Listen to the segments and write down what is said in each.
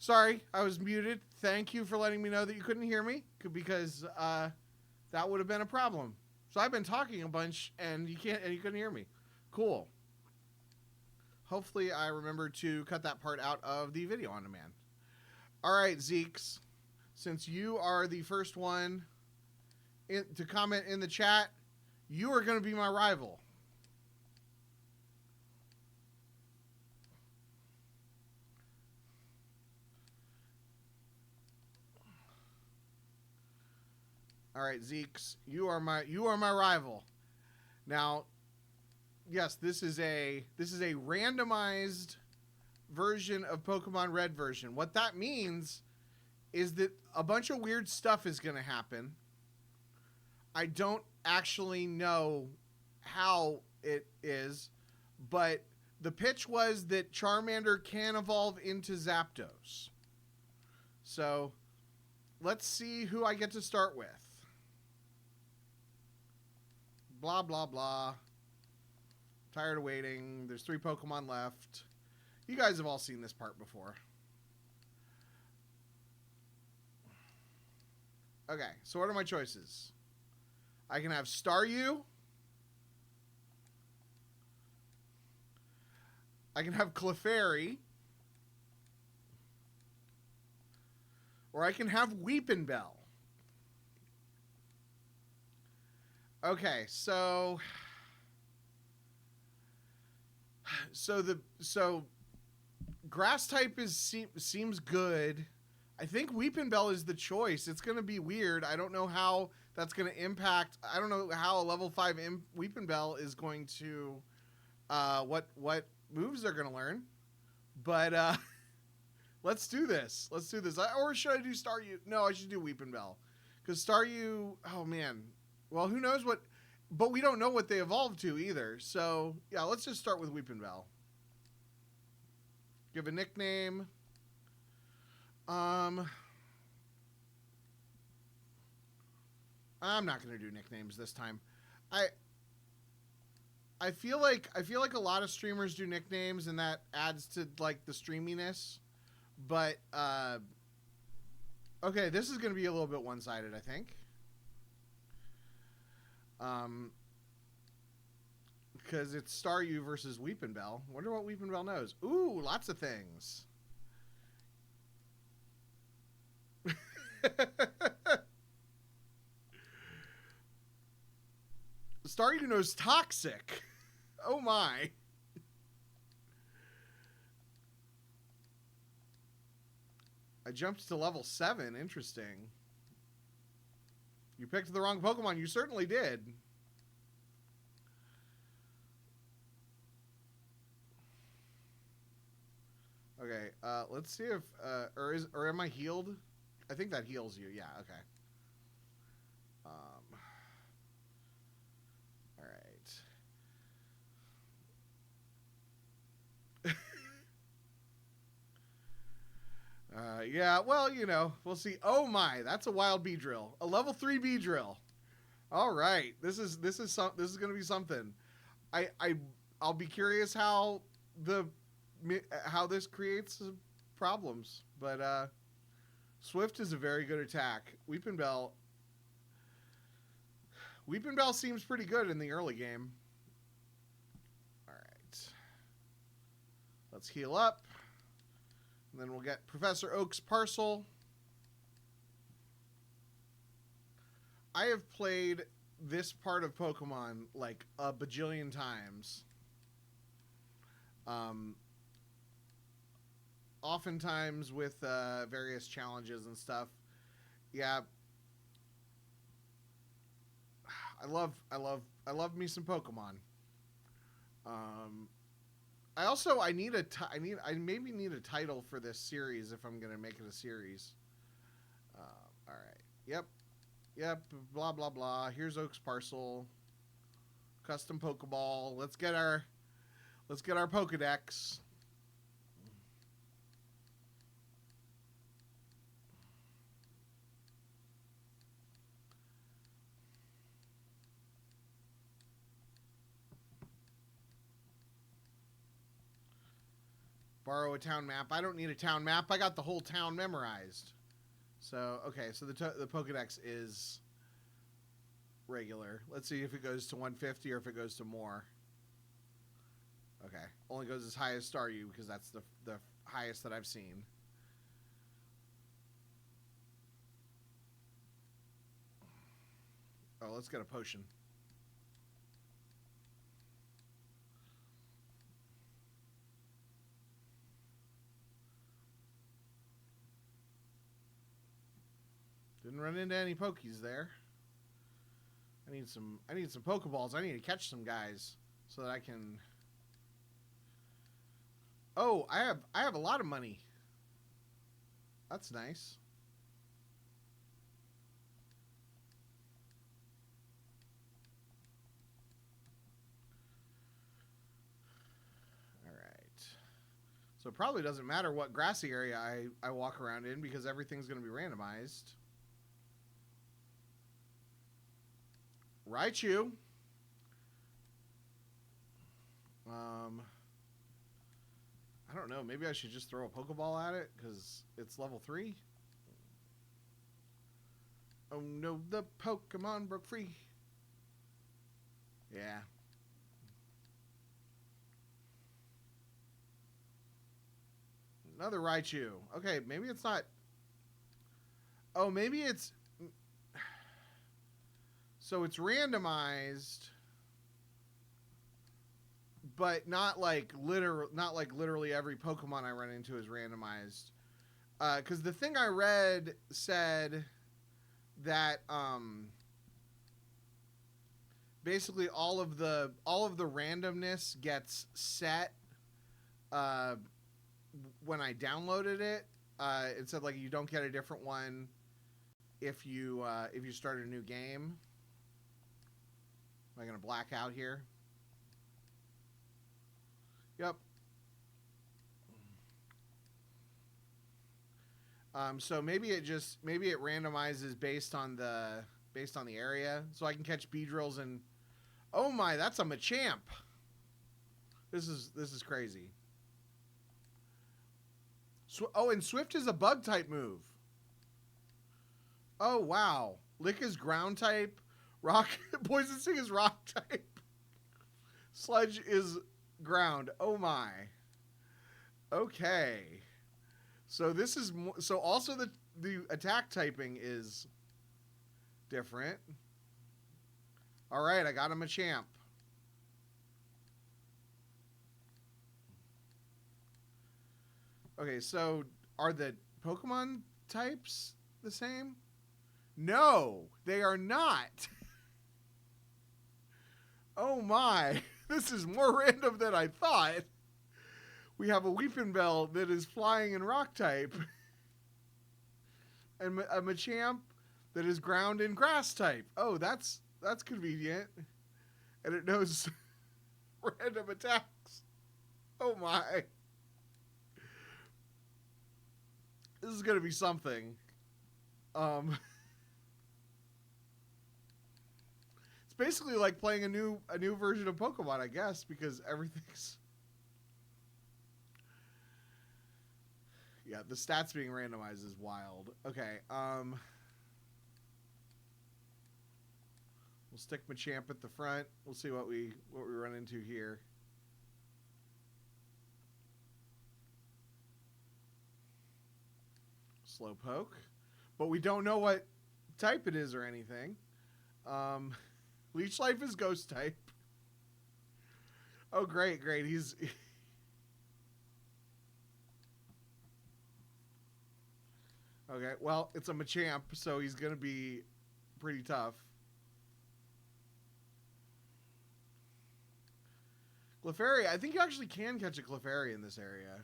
Sorry, I was muted. Thank you for letting me know that you couldn't hear me, because that would have been a problem. So I've been talking a bunch and you couldn't hear me. Cool. Hopefully I remember to cut that part out of the video on demand. All right, Zeeks, since you are the first one to comment in the chat, you are going to be my rival. All right, Zeeks, you are my rival. Now, yes, this is a randomized version of Pokemon Red version. What that means is that a bunch of weird stuff is going to happen. I don't actually know how it is, but the pitch was that Charmander can evolve into Zapdos. So, let's see who I get to start with. Blah, blah, blah. Tired of waiting. There's 3 Pokemon left. You guys have all seen this part before. Okay, so what are my choices? I can have Staryu. I can have Clefairy. Or I can have Weepinbell. Okay, so grass type seems good. I think Weepinbell is the choice. It's going to be weird. I don't know how that's going to impact. I don't know how a level 5 Weepinbell is going to what moves they're going to learn. But let's do this. Let's do this. Or should I do Staryu? No, I should do Weepinbell. Cuz Staryu, oh man. Well, who knows what, but we don't know what they evolved to either. So, yeah, let's just start with Weepinbell. Give a nickname. I'm not going to do nicknames this time. I feel like a lot of streamers do nicknames and that adds to like the streaminess. But okay, this is going to be a little bit one-sided, I think. Because it's Staryu versus Weepinbell. Wonder what Weepinbell knows. Ooh, lots of things. Staryu knows Toxic. Oh my. I jumped to level 7. Interesting. You picked the wrong Pokemon. You certainly did. Okay, let's see if or am I healed? I think that heals you. Yeah, okay. All right. Yeah, well, you know, we'll see. Oh my, that's a wild Beedrill. A level 3 Beedrill. All right. This is going to be something. I'll be curious how this creates problems, but Swift is a very good attack. Weepinbell seems pretty good in the early game. All right. Let's heal up. And then we'll get Professor Oak's Parcel. I have played this part of Pokemon like a bajillion times. Oftentimes with various challenges and stuff. Yeah. I love me some Pokemon. I maybe need a title for this series if I'm gonna make it a series. All right. Yep. Blah blah blah. Here's Oak's Parcel. Custom Pokeball. Let's get our Pokedex. Borrow a town map. I don't need a town map. I got the whole town memorized. So, okay, so the Pokedex is regular. Let's see if it goes to 150 or if it goes to more. Okay, only goes as high as Staryu because that's the highest that I've seen. Oh, let's get a potion. Didn't run into any Pokies there. I need some Pokeballs. I need to catch some guys so that I can. Oh, I have a lot of money. That's nice. All right. So it probably doesn't matter what grassy area I walk around in because everything's going to be randomized. Raichu. I don't know. Maybe I should just throw a Pokeball at it because it's level 3. Oh no, the Pokemon broke free. Yeah. Another Raichu. Okay, maybe it's not. Oh, maybe it's. So it's randomized, but not like literally every Pokemon I run into is randomized. Because the thing I read said that basically all of the randomness gets set when I downloaded it. It said like you don't get a different one if you start a new game. Am I gonna black out here? Yep. So maybe it randomizes based on the area, so I can catch Beedrills and oh my, that's a Machamp. This is crazy. Oh, and Swift is a bug type move. Oh wow, Lick is ground type. Rock Poison Sting is rock type. Sludge is ground. Oh my. Okay. So this is so also the attack typing is different. All right, I got him a champ. Okay, so are the Pokemon types the same? No, they are not. Oh my, this is more random than I thought. We have a Weepinbell that is flying in rock type. And a Machamp that is ground in grass type. Oh, that's convenient. And it knows random attacks. Oh my. This is going to be something. It's basically like playing a new version of Pokemon, I guess, because everything's. Yeah, the stats being randomized is wild. Okay, we'll stick Machamp at the front. We'll see what we run into here. Slowpoke, but we don't know what type it is or anything. Leech Life is Ghost type. Oh, great. He's. Okay, well, it's a Machamp, so he's going to be pretty tough. Clefairy, I think you actually can catch a Clefairy in this area.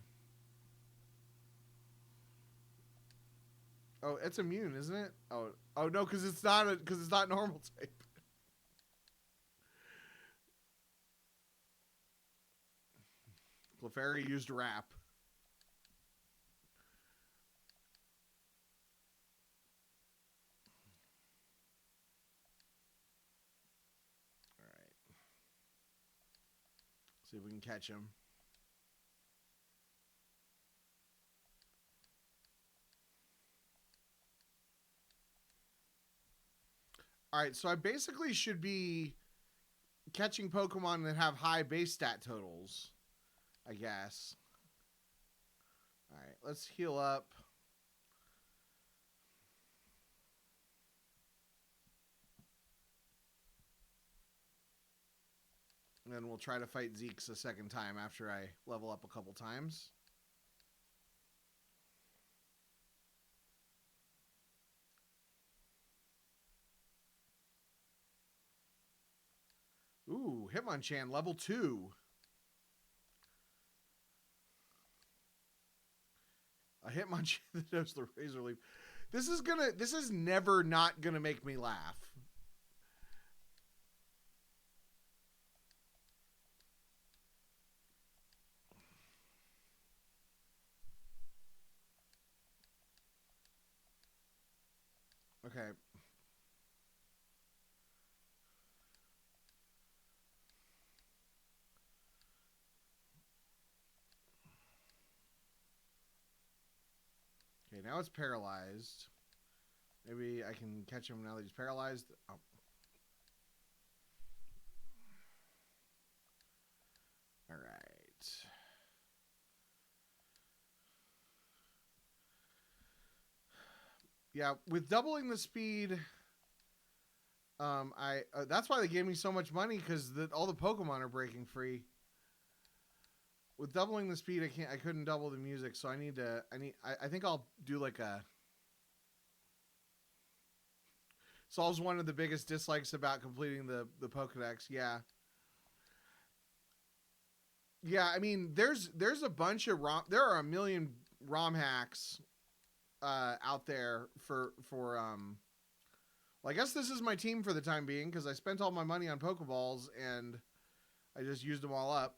Oh, it's immune, isn't it? Oh no, because it's not normal type. Clefairy used Wrap. All right. See if we can catch him. All right, so I basically should be catching Pokemon that have high base stat totals, I guess. All right, let's heal up. And then we'll try to fight Zeke's a second time after I level up a couple times. Ooh, Hitmonchan level 2. A Hitmonchan that knows the Razor Leaf. This is never not gonna make me laugh. Okay. Okay, now it's paralyzed. Maybe I can catch him now that he's paralyzed. Oh. All right. Yeah, with doubling the speed, that's why they gave me so much money, because all the Pokemon are breaking free. With doubling the speed, I couldn't double the music, so I think I'll do like a. Solves one of the biggest dislikes about completing the Pokedex. Yeah. Yeah, I mean, there's a bunch of there are a million ROM hacks out there for well, I guess this is my team for the time being, because I spent all my money on Pokeballs and I just used them all up.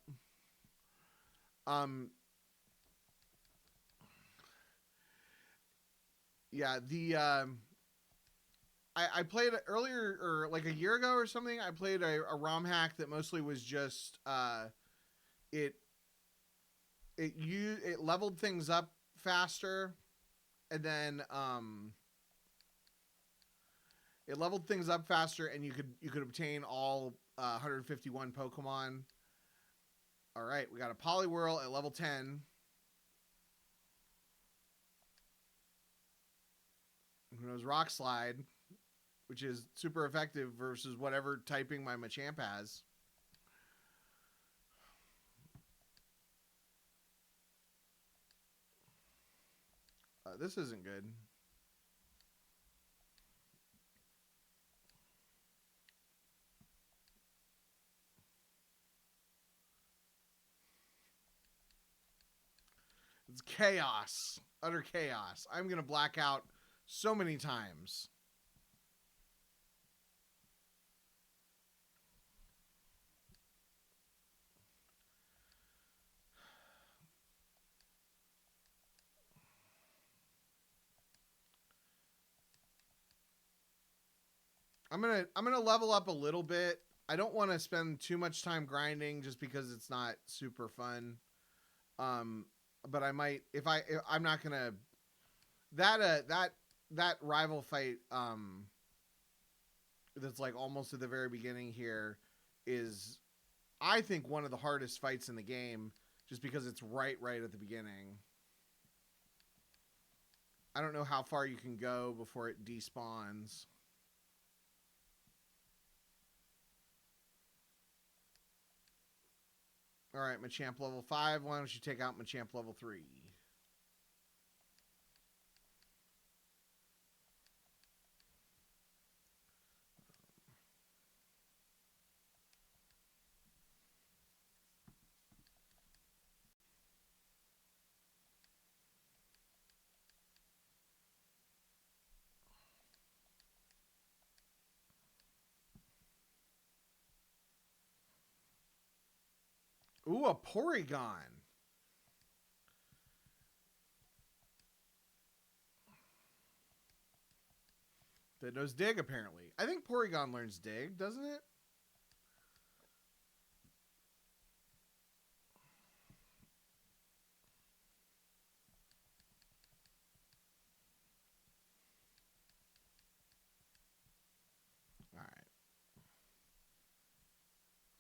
Yeah, I played earlier, or like a year ago or something. I played a ROM hack that mostly was just it leveled things up faster, and then it leveled things up faster, and you could obtain all 151 Pokemon. All right, we got a Poliwhirl at level 10. Who knows? Rock Slide, which is super effective versus whatever typing my Machamp has. This isn't good. It's chaos. Utter chaos. I'm going to black out so many times. I'm gonna level up a little bit. I don't want to spend too much time grinding just because it's not super fun. But I might if I'm not gonna that rival fight that's like almost at the very beginning here is, I think, one of the hardest fights in the game, just because it's right at the beginning. I don't know how far you can go before it despawns. All right, Machamp level 5. Why don't you take out Machamp level 3? Ooh, a Porygon. That knows Dig, apparently. I think Porygon learns Dig, doesn't it?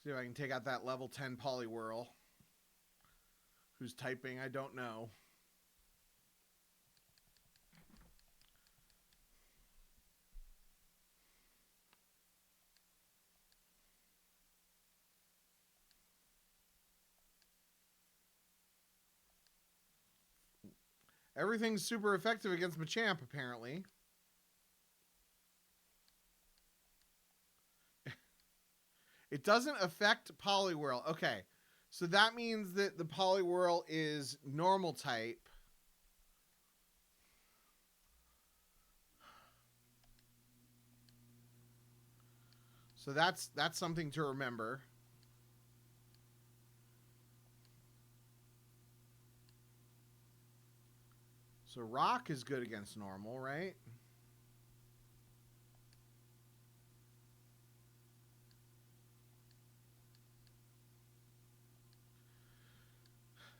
See if I can take out that level 10 Poliwhirl. Who's typing, I don't know. Everything's super effective against Machamp, apparently. It doesn't affect Poliwhirl. Okay, so that means that the Poliwhirl is normal type. So that's something to remember. So Rock is good against normal, right?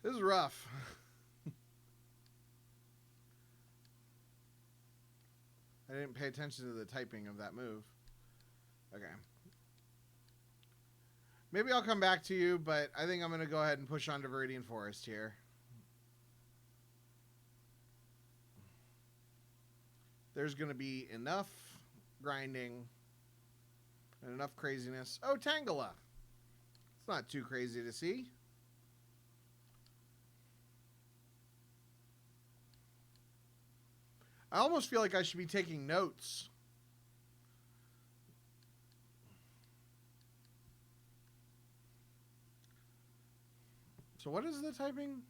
This is rough. I didn't pay attention to the typing of that move. Okay. Maybe I'll come back to you, but I think I'm going to go ahead and push on to Viridian Forest here. There's going to be enough grinding and enough craziness. Oh, Tangela. It's not too crazy to see. I almost feel like I should be taking notes. So what is the typing?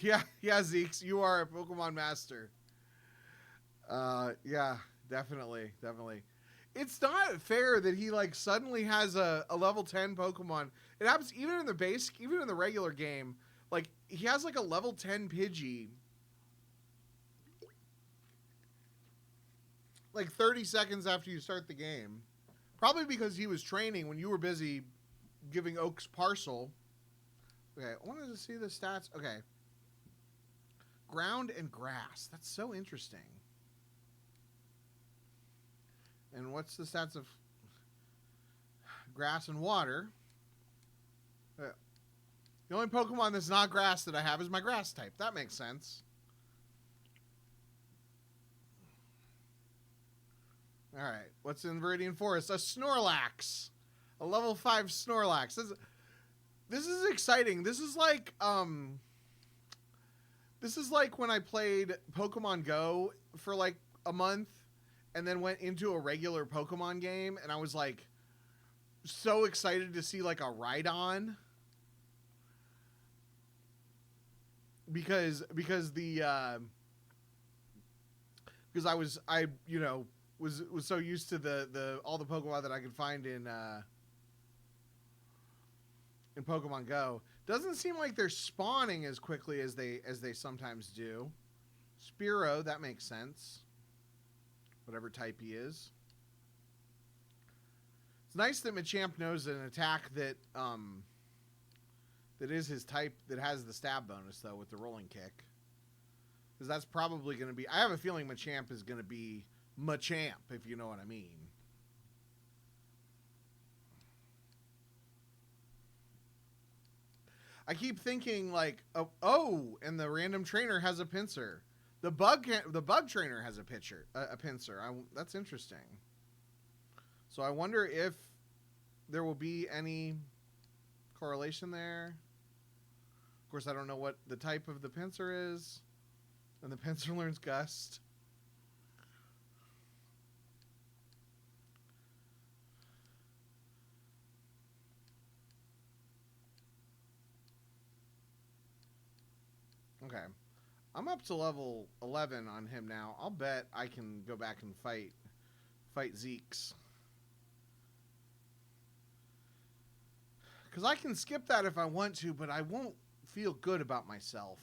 Yeah, Zeeks, you are a Pokemon master. Yeah, definitely. It's not fair that he like suddenly has a level 10 Pokemon. It happens even in the base, even in the regular game. Like he has like a level 10 Pidgey. Like 30 seconds after you start the game. Probably because he was training when you were busy giving Oaks Parcel. Okay, I wanted to see the stats. Okay. Ground and grass. That's so interesting. And what's the stats of grass and water? The only Pokemon that's not grass that I have is my grass type. That makes sense. All right. What's in Viridian Forest? A Snorlax. A level 5 Snorlax. This is exciting. This is like when I played Pokemon Go for like a month and then went into a regular Pokemon game and I was like so excited to see like a Rhydon. Because I was so used to the all the Pokemon that I could find in Pokemon Go. Doesn't seem like they're spawning as quickly as they sometimes do. Spearow, that makes sense. Whatever type he is. It's nice that Machamp knows an attack that that is his type, that has the stab bonus, though, with the rolling kick. Because that's probably going to be... I have a feeling Machamp is going to be Machamp, if you know what I mean. I keep thinking, like, oh, and the random trainer has a Pinsir. The bug trainer has a Pinsir. That's interesting. So I wonder if there will be any correlation there. Of course, I don't know what the type of the Pinsir is. And the Pinsir learns Gust. Okay. I'm up to level 11 on him now. I'll bet I can go back and fight Zeeks. Because I can skip that if I want to, but I won't feel good about myself.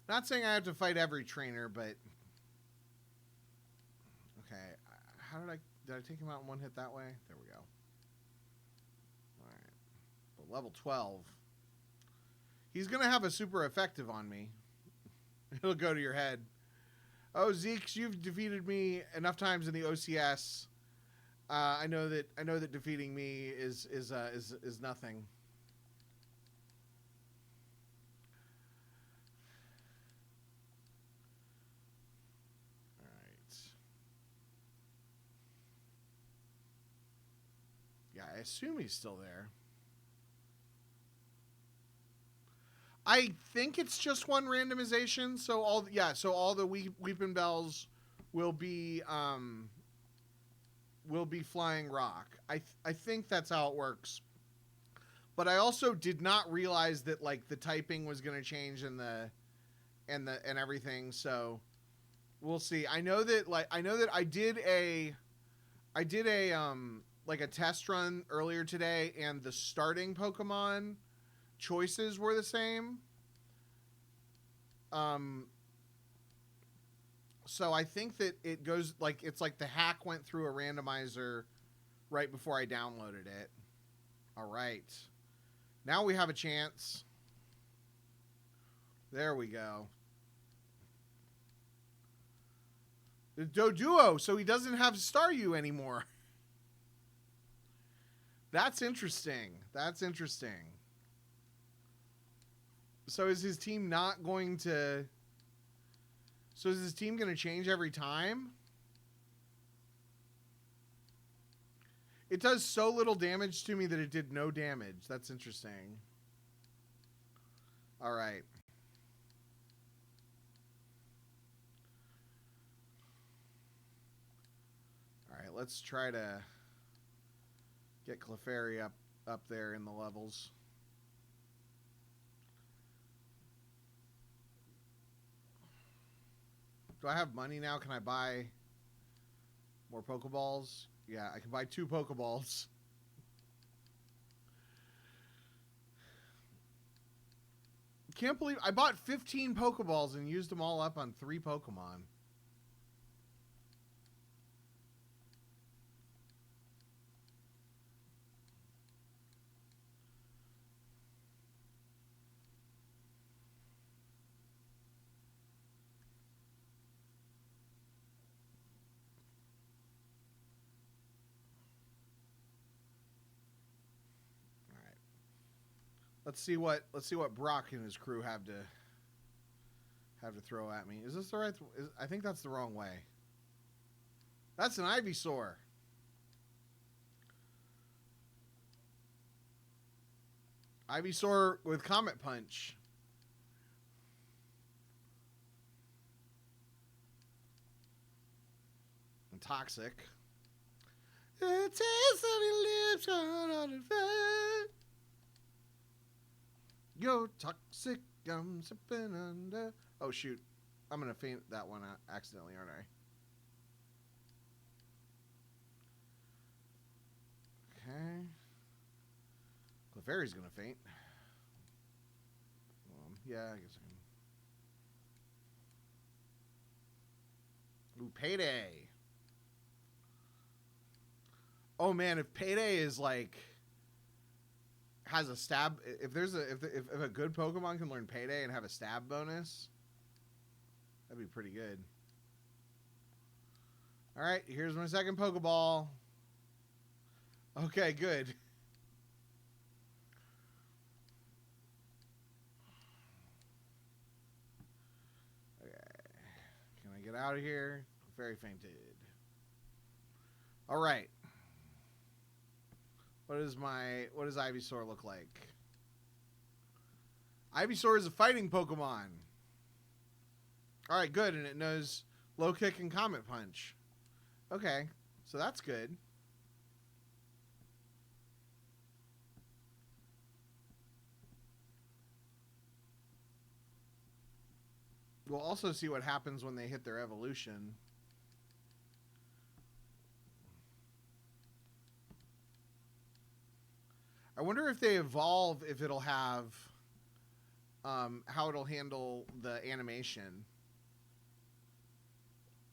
Not saying I have to fight every trainer, but... Okay, how did I take him out in one hit that way? There we go. Alright. But level 12. He's going to have a super effective on me. It'll go to your head. Oh, Zeke, you've defeated me enough times in the OCS. I know that defeating me is nothing. All right. Yeah, I assume he's still there. I think it's just one randomization, so all the weeping bells will be flying rock. I think that's how it works. But I also did not realize that like the typing was going to change and everything, so we'll see. I know that I did a like a test run earlier today, and the starting Pokemon choices were the same. So I think that it goes like it's like the hack went through a randomizer right before I downloaded it. All right. Now we have a chance. There we go. The Doduo, so he doesn't have Staryu anymore. That's interesting. That's interesting. So is his team not going to... So is his team going to change every time? It does so little damage to me that it did no damage. That's interesting. All right. All right, let's try to get Clefairy up there in the levels. Do I have money now? Can I buy more Pokeballs? Yeah, I can buy 2 Pokeballs. Can't believe I bought 15 Pokeballs and used them all up on 3 Pokemon. Let's see what Brock and his crew have to throw at me. Is this the right? I think that's the wrong way. That's an Ivysaur. Ivysaur with Comet Punch. And Toxic. The taste of your lips on the face. You're toxic, I'm sipping under. Oh, shoot. I'm going to faint that one accidentally, aren't I? Okay. Clefairy's going to faint. Yeah, I guess I can. Ooh, Payday. Oh, man, if Payday is like... has a stab. If a good Pokemon can learn Payday and have a stab bonus, that'd be pretty good. All right, here's my second Pokeball. Okay, good. Okay, can I get out of here? Very fainted. All right. What does Ivysaur look like? Ivysaur is a fighting Pokemon. Alright, good. And it knows Low Kick and Comet Punch. Okay, so that's good. We'll also see what happens when they hit their evolution. I wonder if they evolve, if it'll have, how it'll handle the animation.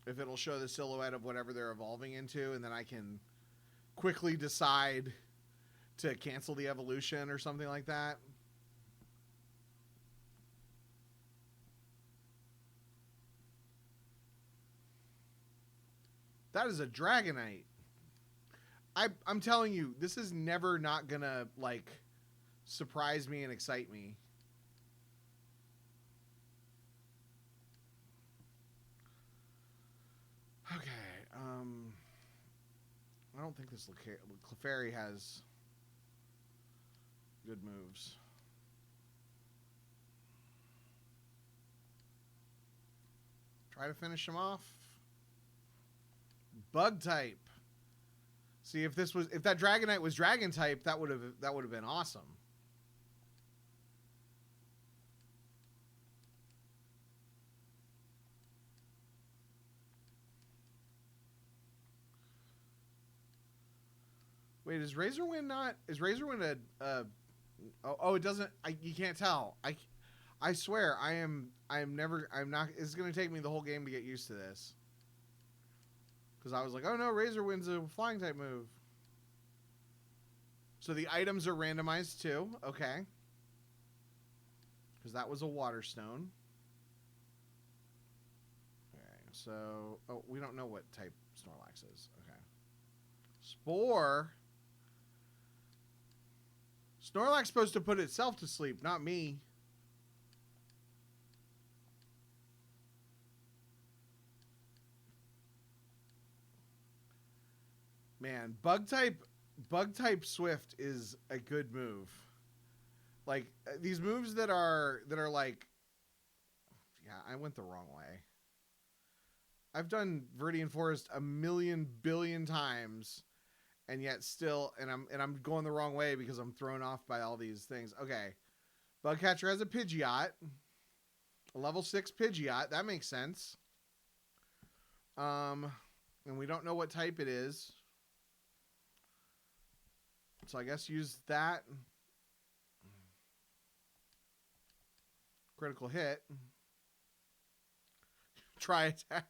If it'll show the silhouette of whatever they're evolving into, and then I can quickly decide to cancel the evolution or something like that. That is a Dragonite. I'm telling you, this is never not gonna like surprise me and excite me. Okay. I don't think this Clefairy has good moves. Try to finish him off. Bug type. See, if that Dragonite was Dragon type, that would have been awesome. Wait, is Razorwind not? Is Razorwind a? Oh, it doesn't. You can't tell. I swear, I'm not. It's gonna take me the whole game to get used to this. Because I was like, oh no, Razorwind's a flying type move. So the items are randomized too. Okay. Because that was a water stone. Okay, so we don't know what type Snorlax is. Okay. Spore. Snorlax's supposed to put itself to sleep, not me. Man, bug type Swift is a good move. Like these moves that are like, yeah, I went the wrong way. I've done Viridian Forest a million billion times, and yet still, and I'm going the wrong way because I'm thrown off by all these things. Okay, Bugcatcher has a Pidgeot, a level 6 Pidgeot. That makes sense. And we don't know what type it is. So I guess use that. Critical hit. Try attack.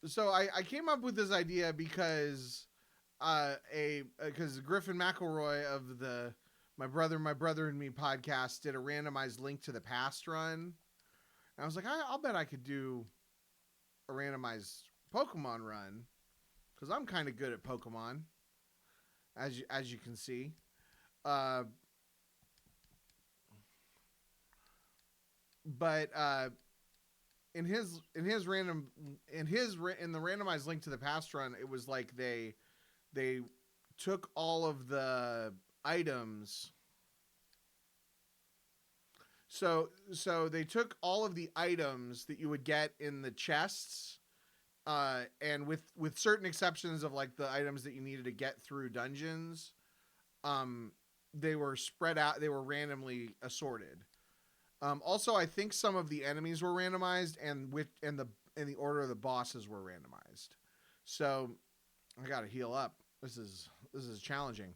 So I came up with this idea because because Griffin McElroy of the My Brother and Me podcast did a randomized Link to the Past run. And I was like, I'll bet I could do a randomized Pokemon run because I'm kind of good at Pokemon, as you can see. But in the randomized Link to the Past run, it was like they took all of the items. So they took all of the items that you would get in the chests, and with certain exceptions of like the items that you needed to get through dungeons, they were spread out. They were randomly assorted. Also, I think some of the enemies were randomized, and the order of the bosses were randomized. So I got to heal up. This is challenging.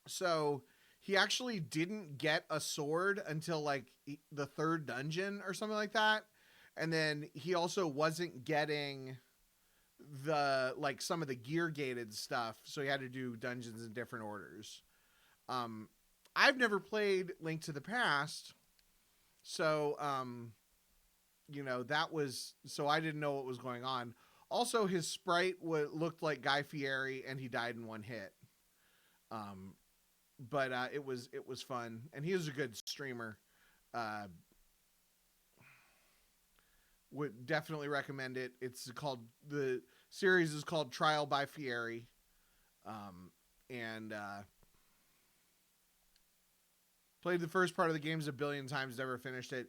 So he actually didn't get a sword until like the 3rd dungeon or something like that, and then he also wasn't getting the like some of the gear gated stuff, so he had to do dungeons in different orders. I've never played Link to the Past. So, that was, so I didn't know what was going on. Also, his sprite looked like Guy Fieri, and he died in one hit. But it was fun, and he was a good streamer. Would definitely recommend it. The series is called Trial by Fieri, and played the first part of the games a billion times, never finished it.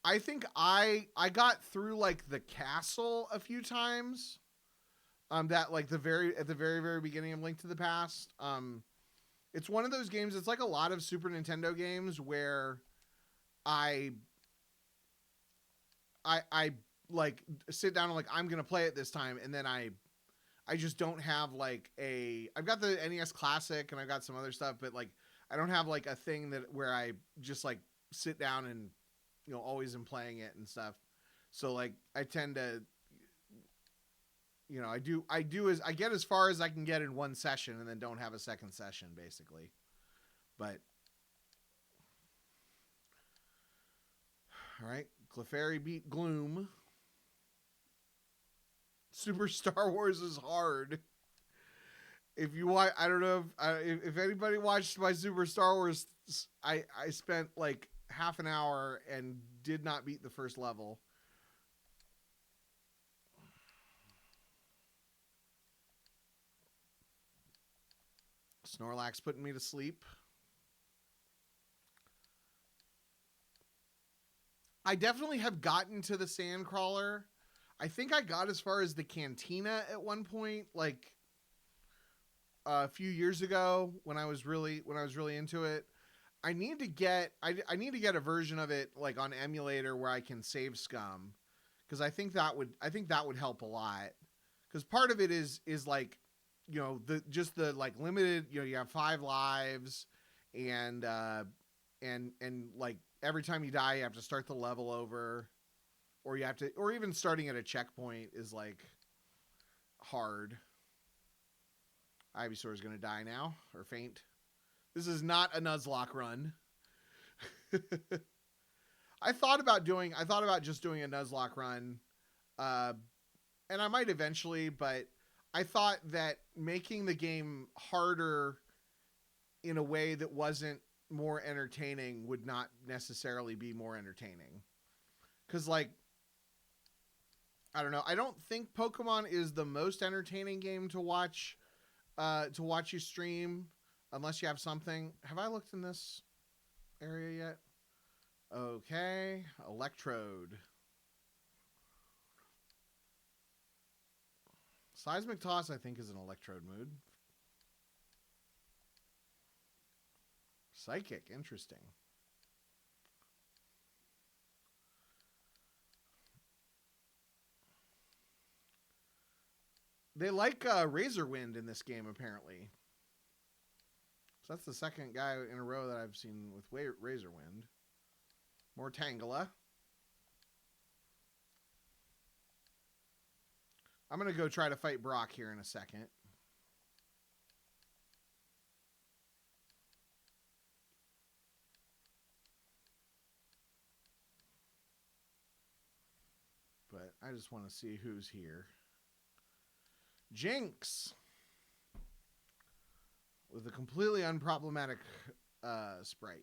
I think I got through like the castle a few times. That like at the very beginning of Link to the Past. It's one of those games. It's like a lot of Super Nintendo games where I like sit down and like I'm gonna play it this time, and then I just don't have like I've got the NES Classic and I've got some other stuff, but like I don't have like a thing where I just like sit down and always am playing it and stuff. So like I tend to you know, I get as far as I can get in one session and then don't have a second session basically. But all right, Clefairy beat Gloom. Super Star Wars is hard. If you watch, I don't know if anybody watched my Super Star Wars, I spent like half an hour and did not beat the first level. Snorlax putting me to sleep. I definitely have gotten to the Sandcrawler. I think I got as far as the Cantina at one point, like a few years ago when I was really into it. I need to get a version of it like on emulator where I can save scum, because I think that would help a lot. Because part of it is like, you know, the like limited, you know, you have 5 lives, and like every time you die you have to start the level over, or even starting at a checkpoint is like hard. Ivysaur is going to die now or faint. This is not a Nuzlocke run. I thought about just doing a Nuzlocke run, and I might eventually, but I thought that making the game harder in a way that wasn't more entertaining would not necessarily be more entertaining. Because, like, I don't know. I don't think Pokemon is the most entertaining game to watch you stream, unless you have something. Have I looked in this area yet? Okay, Electrode. Seismic Toss, I think, is an Electrode mood. Psychic, interesting. They like Razor Wind in this game, apparently. So that's the second guy in a row that I've seen with Razor Wind. More Tangela. I'm going to go try to fight Brock here in a second. But I just want to see who's here. Jinx! With a completely unproblematic sprite.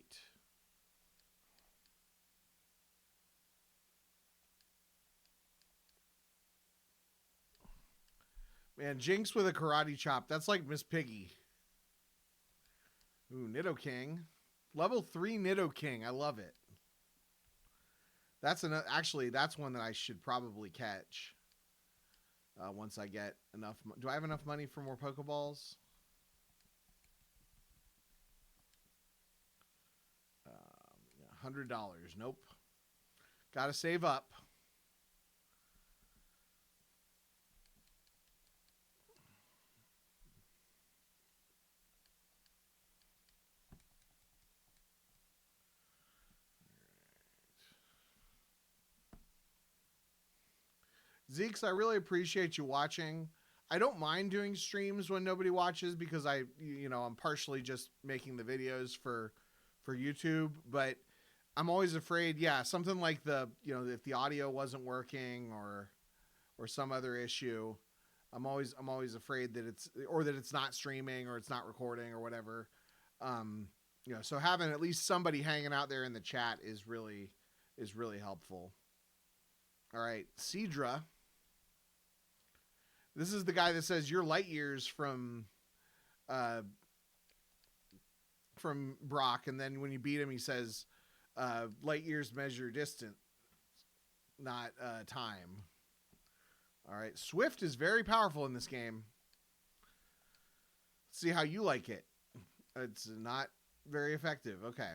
Man, Jinx with a karate chop. That's like Miss Piggy. Ooh, Nidoking. Level 3 Nidoking. I love it. Actually, that's one that I should probably catch. Once I get enough. Do I have enough money for more Pokeballs? $100. Nope. Gotta save up. Zeeks, I really appreciate you watching. I don't mind doing streams when nobody watches, because I'm partially just making the videos for YouTube, but I'm always afraid, something like if the audio wasn't working or some other issue, I'm always afraid that it's not streaming or it's not recording or whatever. So having at least somebody hanging out there in the chat is really helpful. All right, Seadra. This is the guy that says you're light years from Brock, and then when you beat him, he says light years measure distance, not time. All right, Swift is very powerful in this game. Let's see how you like it. It's not very effective. Okay.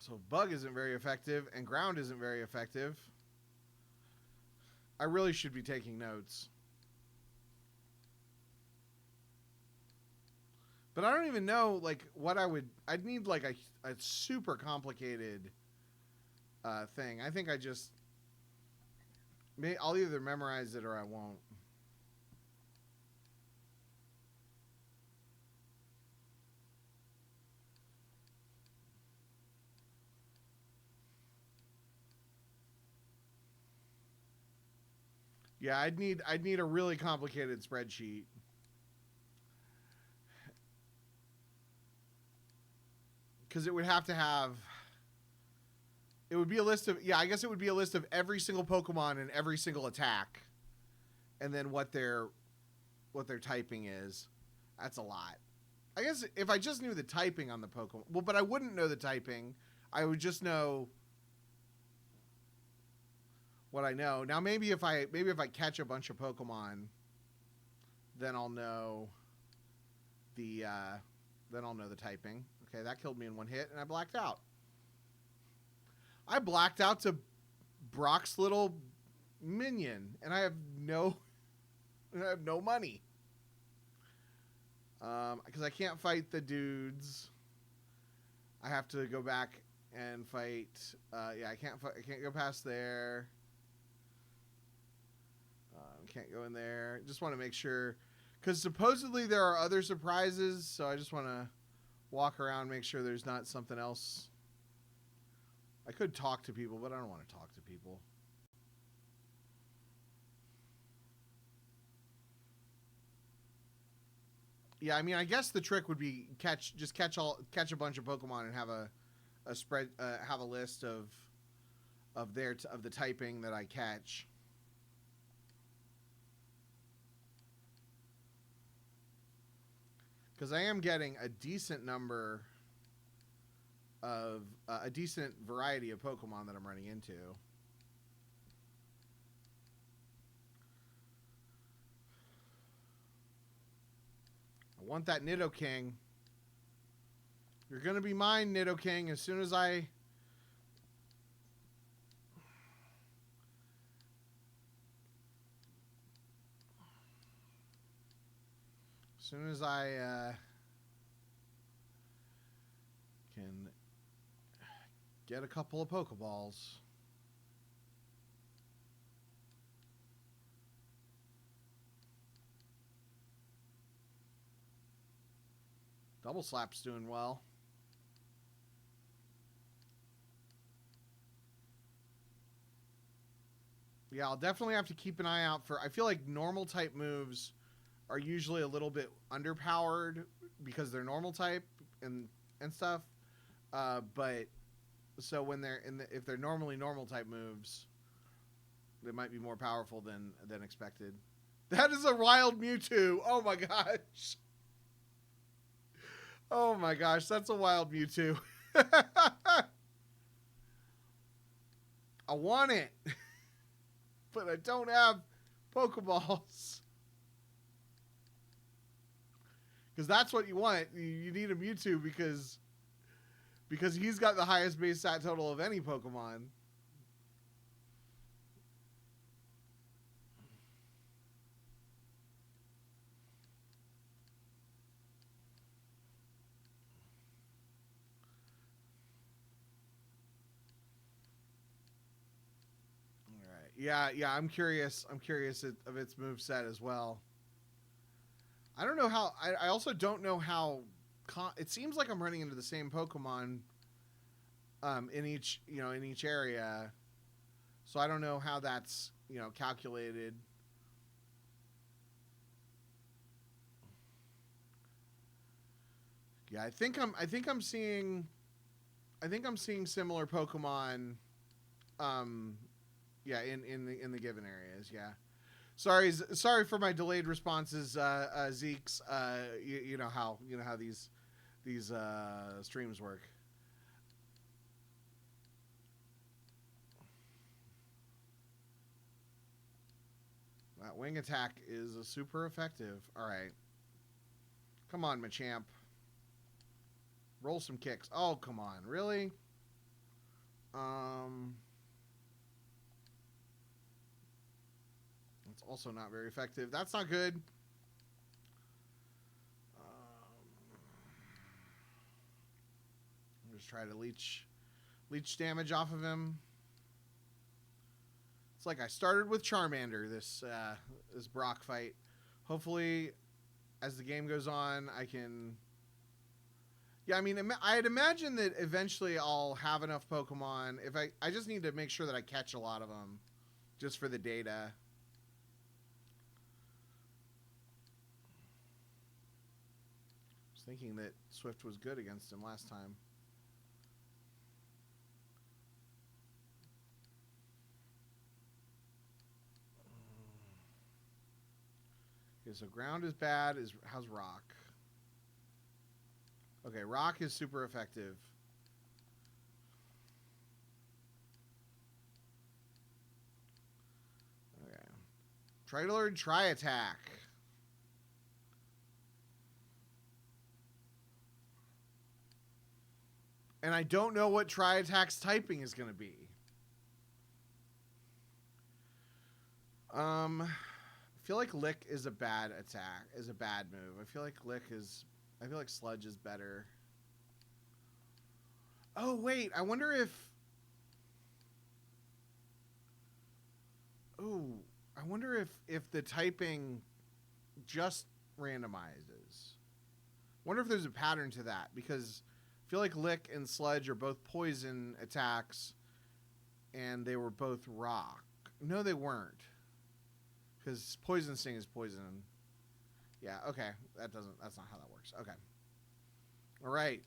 So Bug isn't very effective, and Ground isn't very effective. I really should be taking notes. But I don't even know, like, what I'd need, like, a super complicated thing. I think I'll either memorize it or I won't. Yeah, I'd need a really complicated spreadsheet. Because it would have to have... It would be a list of... Yeah, I guess it would be a list of every single Pokemon and every single attack. And then what their typing is. That's a lot. I guess if I just knew the typing on the Pokemon... Well, but I wouldn't know the typing. I would just know what I know. Now, maybe if I catch a bunch of Pokemon, then I'll know the typing. Okay, that killed me in one hit, and I blacked out. I blacked out to Brock's little minion, and I have no money. Because I can't fight the dudes. I have to go back and fight. Yeah, I can't go past there. Can't go in there. Just want to make sure, because supposedly there are other surprises. So I just want to walk around, make sure there's not something else. I could talk to people, but I don't want to talk to people. Yeah, I mean, I guess the trick would be catch a bunch of Pokemon and have a list of the typing that I catch. Because I am getting a decent number of a decent variety of Pokemon that I'm running into. I want that Nidoking. You're gonna be mine, Nidoking, as soon as I... As soon as I can get a couple of Pokeballs. Double Slap's doing well. Yeah, I'll definitely have to keep an eye out for... I feel like normal type moves are usually a little bit underpowered because they're normal type and stuff. But so when they're if they're normally normal type moves, they might be more powerful than expected. That is a wild Mewtwo. Oh my gosh. Oh my gosh, that's a wild Mewtwo. I want it, but I don't have Pokeballs. Because that's what you want. You need a Mewtwo because he's got the highest base stat total of any Pokemon. All right. Yeah. I'm curious of its moveset as well. I don't know how. I also don't know how. It seems like I'm running into the same Pokemon in each area, so I don't know how that's calculated. Yeah, I think I'm seeing similar Pokemon. Yeah, in the given areas. Yeah. Sorry for my delayed responses, Zeeks. You know how these streams work. That wing attack is super effective. All right, come on, Machamp. Roll some kicks. Oh, come on, really? It's also not very effective. That's not good. I'm just try to leech damage off of him. It's like I started with Charmander this this Brock fight. Hopefully, as the game goes on, I can. Yeah, I mean, I'd imagine that eventually I'll have enough Pokemon. If I just need to make sure that I catch a lot of them, just for the data. I was thinking that Swift was good against him last time. Okay, so ground is bad. How's rock? Okay, rock is super effective. Okay. Tri-Lord, Tri-Attack. And I don't know what Tri-Attack's typing is going to be. I feel like Lick is a bad attack, is a bad move. I feel like Sludge is better. Oh, wait. I wonder if... Ooh. I wonder if the typing just randomizes. I wonder if there's a pattern to that. Because I feel like Lick and Sludge are both poison attacks. And they were both rock. No, they weren't. Because Poison Sting is poison. Yeah, okay. That's not how that works. Okay. All right.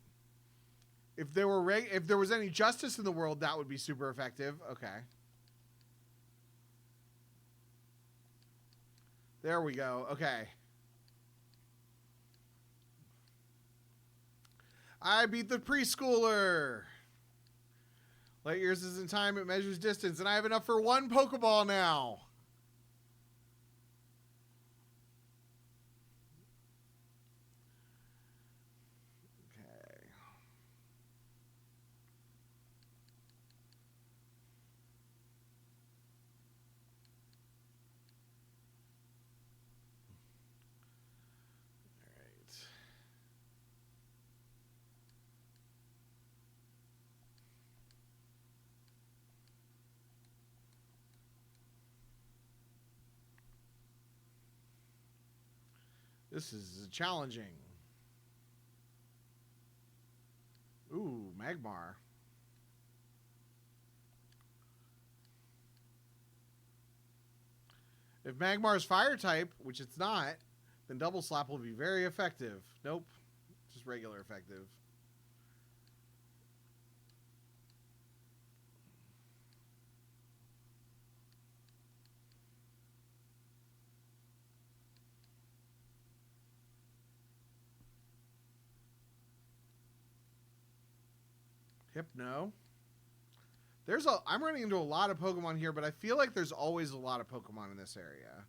If there was any justice in the world, that would be super effective. Okay. There we go. Okay. I beat the preschooler. Light years is in time. It measures distance. And I have enough for one Pokeball now. This is challenging. Ooh, Magmar. If Magmar is fire type, which it's not, then Double Slap will be very effective. Nope. Just regular effective. Hypno. I'm running into a lot of Pokemon here, but I feel like there's always a lot of Pokemon in this area.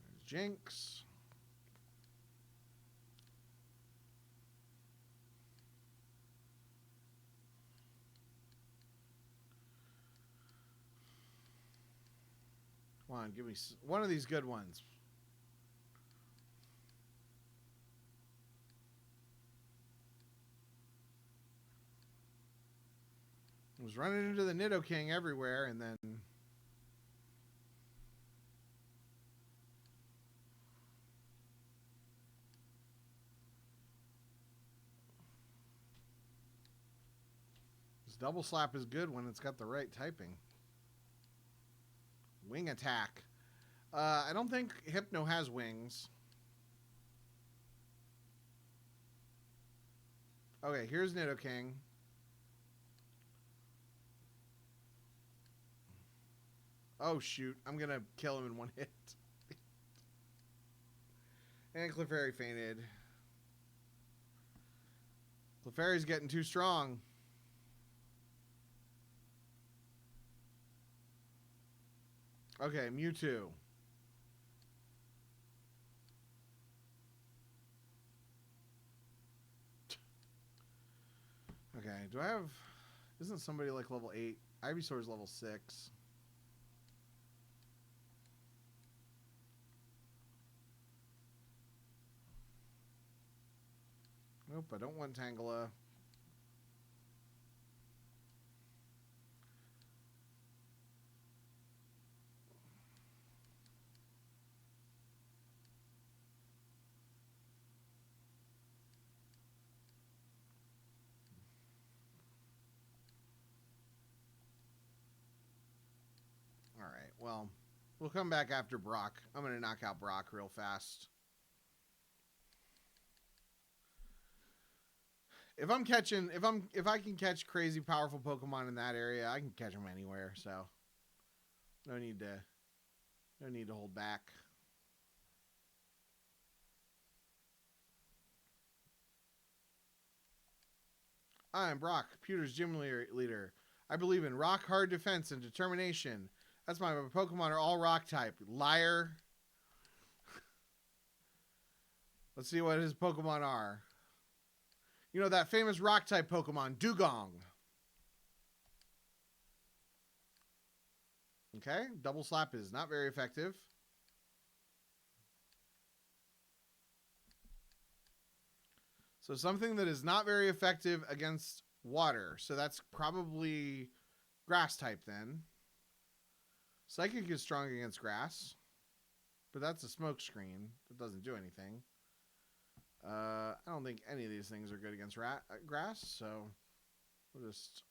There's Jinx. Come on, give me one of these good ones. I was running into the Nidoking everywhere, and then... This Double Slap is good when it's got the right typing. Wing attack. I don't think Hypno has wings. Okay, here's Nidoking. Oh, shoot. I'm going to kill him in one hit. And Clefairy fainted. Clefairy's getting too strong. Okay, Mewtwo. Okay, do I have... Isn't somebody like level 8? Ivysaur's level 6. Nope, I don't want Tangela. All right, well, we'll come back after Brock. I'm going to knock out Brock real fast. If I can catch crazy powerful Pokemon in that area, I can catch them anywhere. So no need to hold back. I'm Brock, Pewter's gym leader. I believe in rock hard defense and determination. That's my Pokemon are all rock type. Liar. Let's see what his Pokemon are. You know that famous rock type Pokemon, Dugong. Okay, double slap is not very effective. So something that is not very effective against water. So that's probably grass type then. Psychic is strong against grass. But that's a smoke screen. That doesn't do anything. I don't think any of these things are good against grass. So we'll just...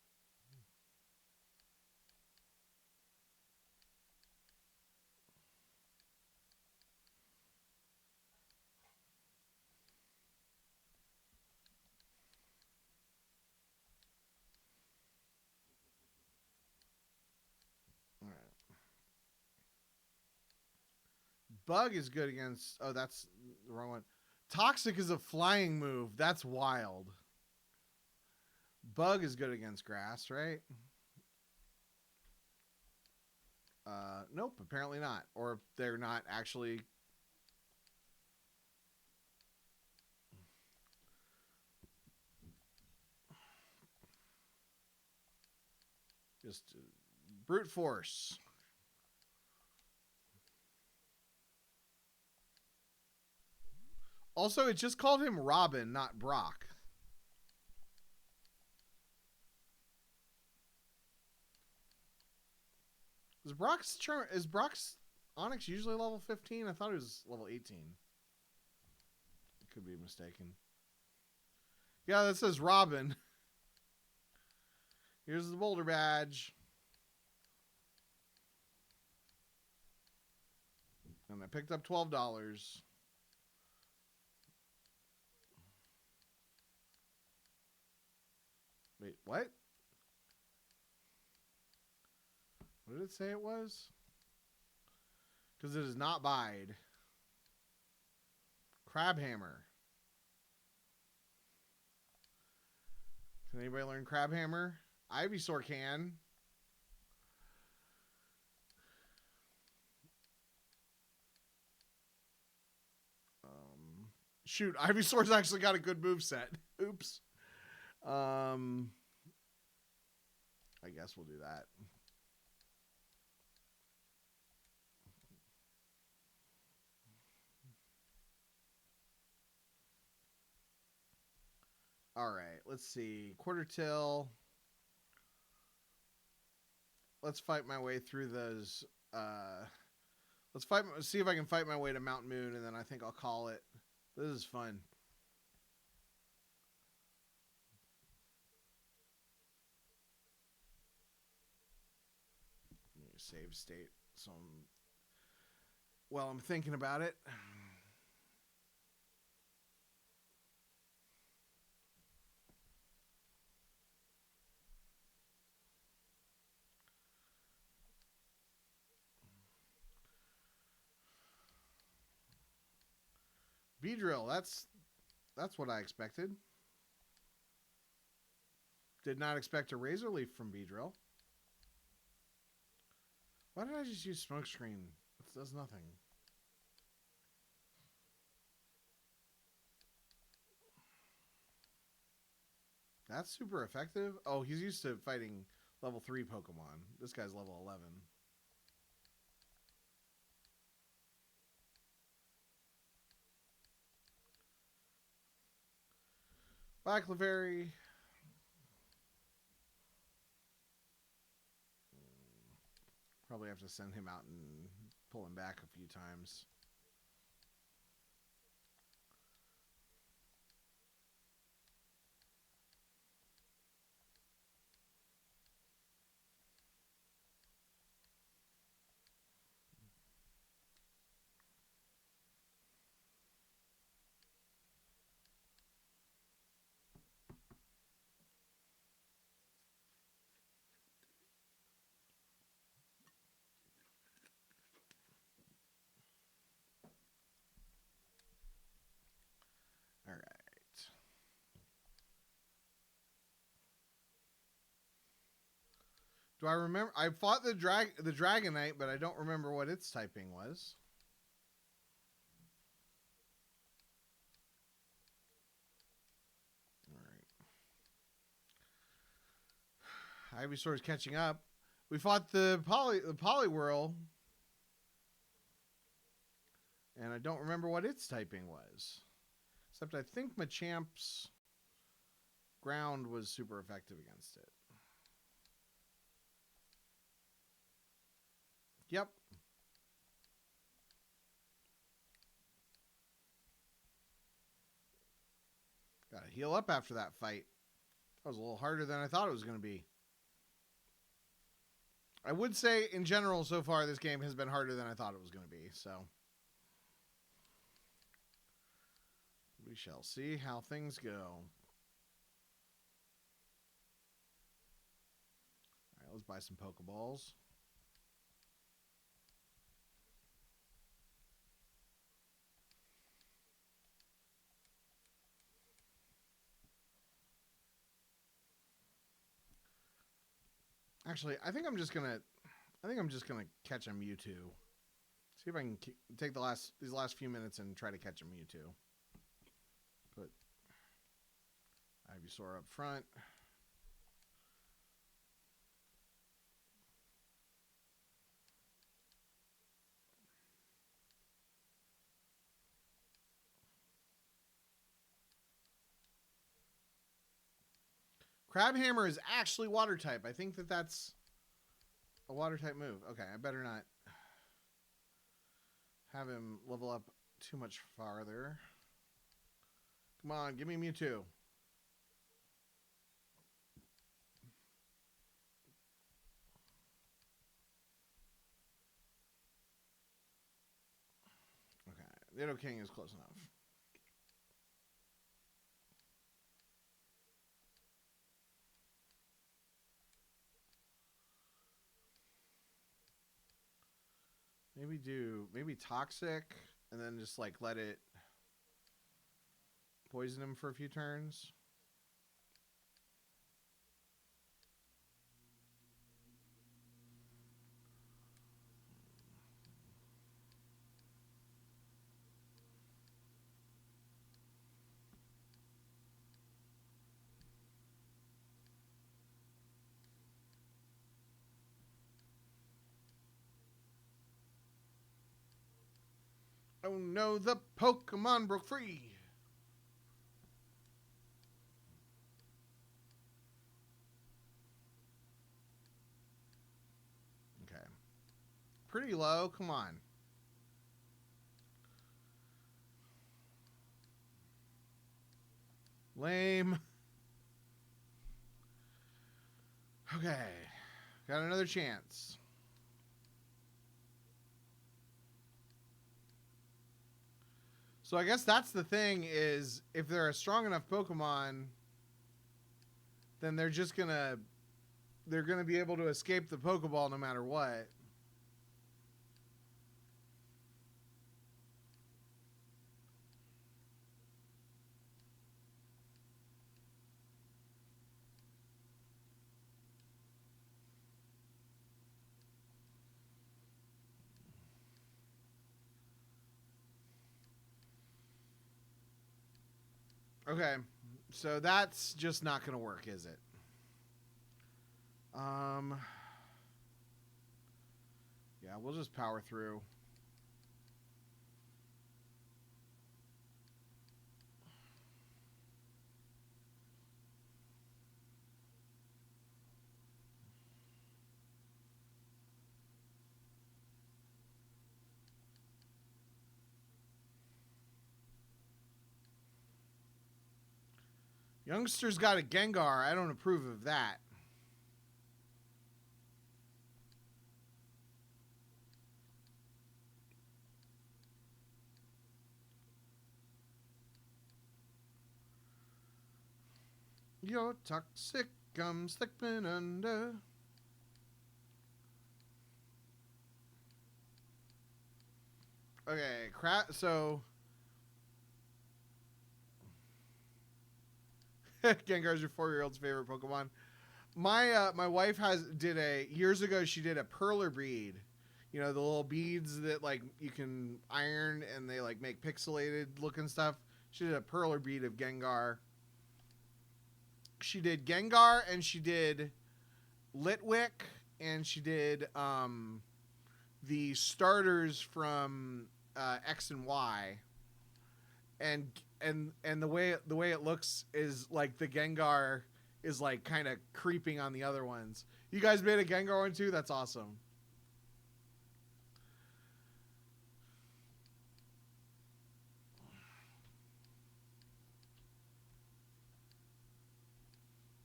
Bug is good against... Oh, that's the wrong one. Toxic is a flying move. That's wild. Bug is good against grass, right? Nope, apparently not. Or they're not actually... Just brute force. Also, it just called him Robin, not Brock. Is Brock's Onyx usually level 15? I thought it was level 18. I could be mistaken. Yeah, that says Robin. Here's the Boulder badge. And I picked up $12. Wait, what? What did it say it was? Because it is not Bide. Crabhammer. Can anybody learn Crabhammer? Ivysaur can. Shoot, Ivysaur's actually got a good moveset. Oops. I guess we'll do that. All right, let's see. Quarter till. Let's fight my way through those. See if I can fight my way to Mount Moon, and then I think I'll call it. This is fun. Save state. So I'm thinking about it. Beedrill, that's what I expected. Did not expect a Razor Leaf from Beedrill. Why did I just use Smokescreen? It does nothing. That's super effective. Oh, he's used to fighting level 3 Pokemon. This guy's level 11. Bye, Clefairy. Probably have to send him out and pull him back a few times. All right. Do I remember? I fought the Dragonite, but I don't remember what its typing was. All right. Ivysaur's catching up. We fought the Poliwhirl, and I don't remember what its typing was. Except I think Machamp's ground was super effective against it. Yep. Got to heal up after that fight. That was a little harder than I thought it was going to be. I would say, in general, so far, this game has been harder than I thought it was going to be. So, we shall see how things go. All right, let's buy some Pokeballs. Actually, I think I'm just gonna catch a Mewtwo. See if I can take these last few minutes and try to catch a Mewtwo. Put Ivysaur up front. Crabhammer is actually water type. I think that's a water type move. Okay, I better not have him level up too much farther. Come on, give me Mewtwo. Okay, Nidoking is close enough. Maybe Toxic, and then just like let it poison him for a few turns. Oh no, the Pokemon broke free. Okay. Pretty low, come on. Lame. Okay. Got another chance. So I guess that's the thing is if they're a strong enough Pokemon, then they're gonna be able to escape the Pokeball no matter what. Okay, so that's just not going to work, is it? Yeah, we'll just power through. Youngster's got a Gengar. I don't approve of that. You're toxic, I'm slipping under. Okay, so Gengar's your 4-year-old's favorite Pokemon. My wife did years ago. She did a perler bead. You know, the little beads that like you can iron and they like make pixelated looking stuff. She did a perler bead of Gengar. She did Gengar and she did Litwick and she did the starters from X and Y. And the way it looks is like the Gengar is like kind of creeping on the other ones. You guys made a Gengar one too? That's awesome.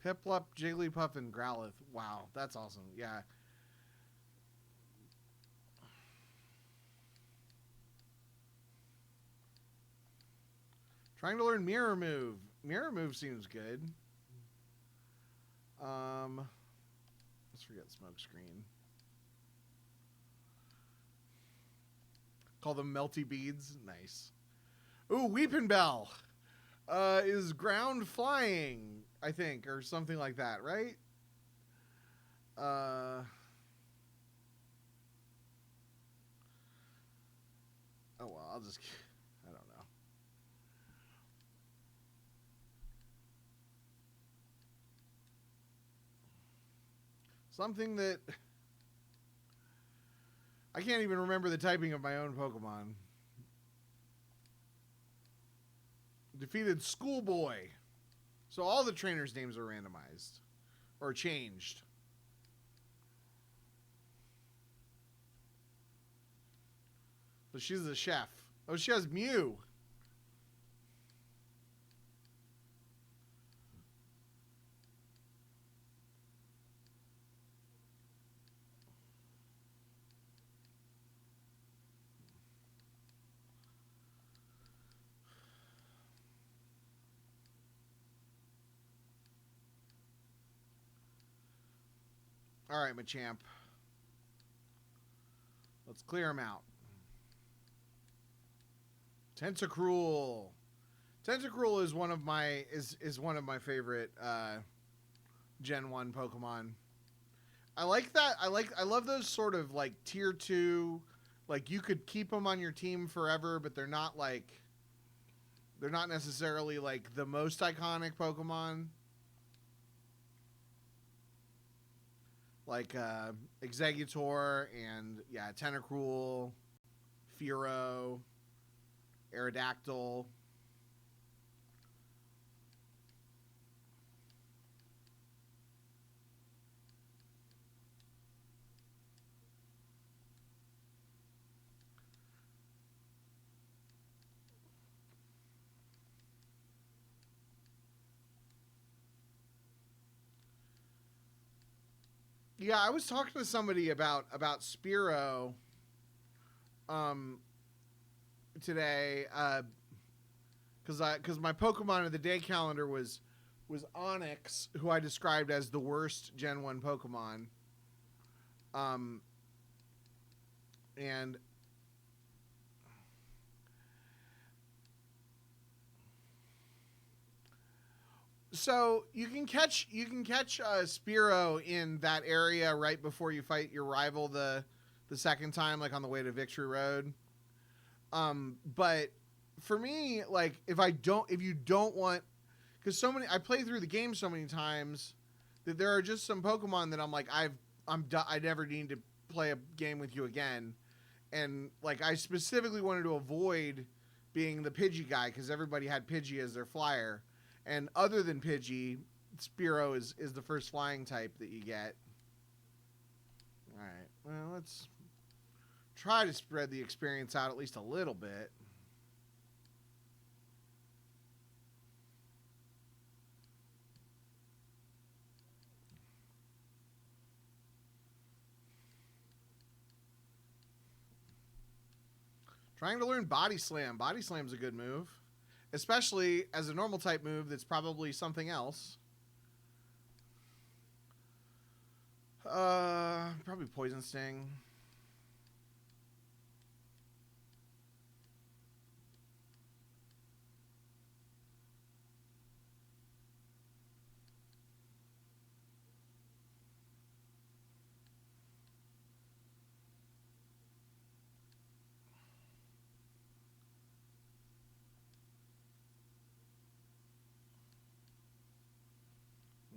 Piplup, Jigglypuff, and Growlithe. Wow, that's awesome. Yeah. Trying to learn Mirror Move. Mirror Move seems good. Let's forget Smokescreen. Call them Melty Beads. Nice. Ooh, Weepin' Bell. Is ground flying, I think, or something like that, right? Oh well, I don't know. Something that I can't even remember the typing of my own Pokemon. Defeated Schoolboy. So all the trainers' names are randomized or changed. So she's the chef. Oh, she has Mew. All right, Machamp. Let's clear him out. Tentacruel. Tentacruel is one of my one of my favorite Gen 1 Pokemon. I like that. I love those sort of like tier 2, like you could keep them on your team forever, but they're not necessarily like the most iconic Pokemon. Like Exeggutor and yeah, Tentacruel, Fearow, Aerodactyl. Yeah, I was talking to somebody about Spearow today because my Pokemon of the day calendar was Onix, who I described as the worst Gen 1 Pokemon. And so you can catch Spearow in that area right before you fight your rival the second time, like on the way to Victory Road. But for me, like if you don't want, because I play through the game so many times that there are just some Pokemon that I'm like I never need to play a game with you again, and like I specifically wanted to avoid being the Pidgey guy because everybody had Pidgey as their flyer. And other than Pidgey, Spearow is the first flying type that you get. All right. Well, let's try to spread the experience out at least a little bit. Trying to learn Body Slam. Body Slam's a good move. Especially as a normal type move that's probably something else. Probably Poison Sting.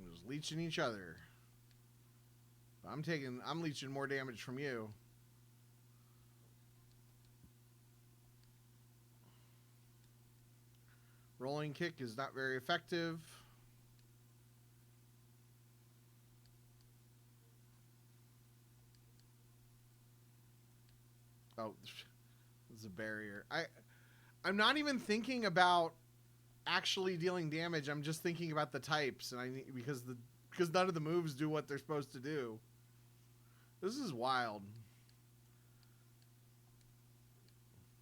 We're just leeching each other. I'm leeching more damage from you. Rolling kick is not very effective. Oh, it's a barrier. I'm not even thinking about actually dealing damage. I'm just thinking about the types, and because none of the moves do what they're supposed to do. This is wild.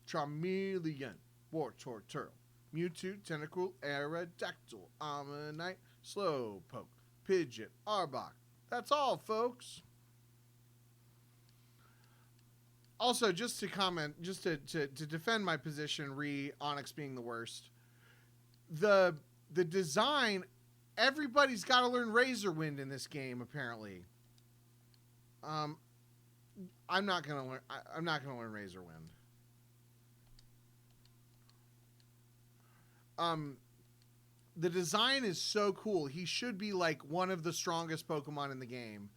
Charmeleon, Wartortle, Turtle, Mewtwo, Tentacool, Aerodactyl, Ammonite, Slowpoke, Pidgeot, Arbok. That's all, folks. Also, just to comment, just to defend my position, Onyx being the worst. The design, everybody's got to learn Razor Wind in this game, apparently. I'm not gonna learn Razor Wind. The design is so cool. He should be like one of the strongest Pokemon in the game,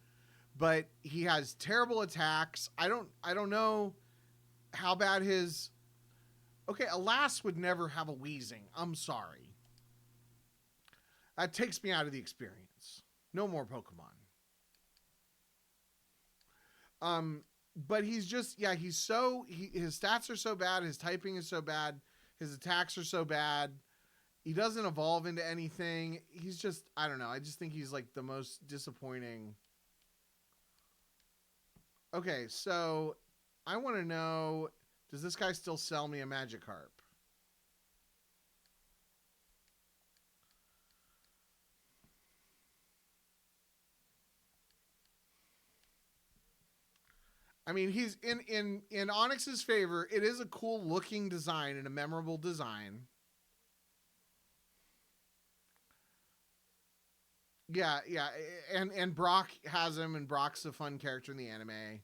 but he has terrible attacks. I don't know how bad his. Okay, Alas would never have a Weezing. I'm sorry. That takes me out of the experience. No more Pokemon. But he's just, yeah, his stats are so bad, his typing is so bad, his attacks are so bad. He doesn't evolve into anything. He's just, I don't know. I just think he's like the most disappointing. Okay, so I want to know, does this guy still sell me a Magikarp? I mean, he's in Onyx's favor. It is a cool looking design and a memorable design. Yeah, and Brock has him, and Brock's a fun character in the anime.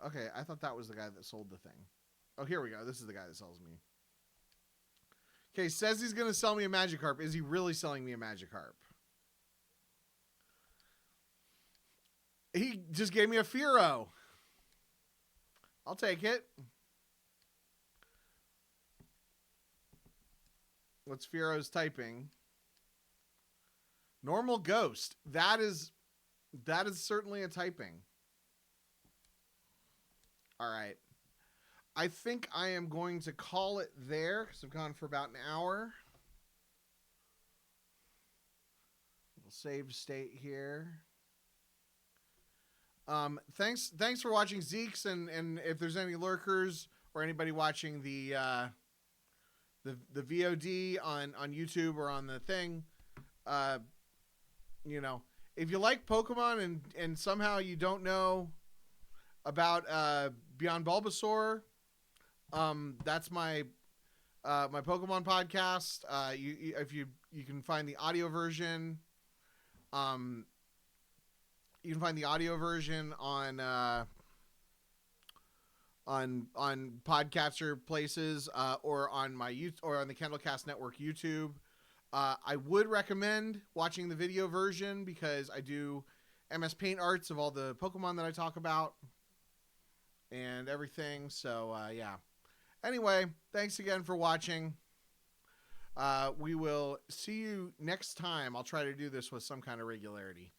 Okay, I thought that was the guy that sold the thing. Oh, here we go. This is the guy that sells me. Okay, says he's going to sell me a Magikarp. Is he really selling me a Magikarp? He just gave me a Fearow. I'll take it. What's Fearow's typing? Normal Ghost. That is certainly a typing. All right. I think I am going to call it there because I've gone for about an hour. We'll save state here. Thanks for watching, Zeeks, and if there's any lurkers or anybody watching the VOD on YouTube or on the thing, you know, if you like Pokemon and somehow you don't know about Beyond Bulbasaur, that's my my Pokemon podcast. You can find the audio version. You can find the audio version on podcatcher places or on my or on the Kendall Cast Network YouTube. I would recommend watching the video version because I do MS Paint arts of all the Pokemon that I talk about and everything. So yeah. Anyway, thanks again for watching. We will see you next time. I'll try to do this with some kind of regularity.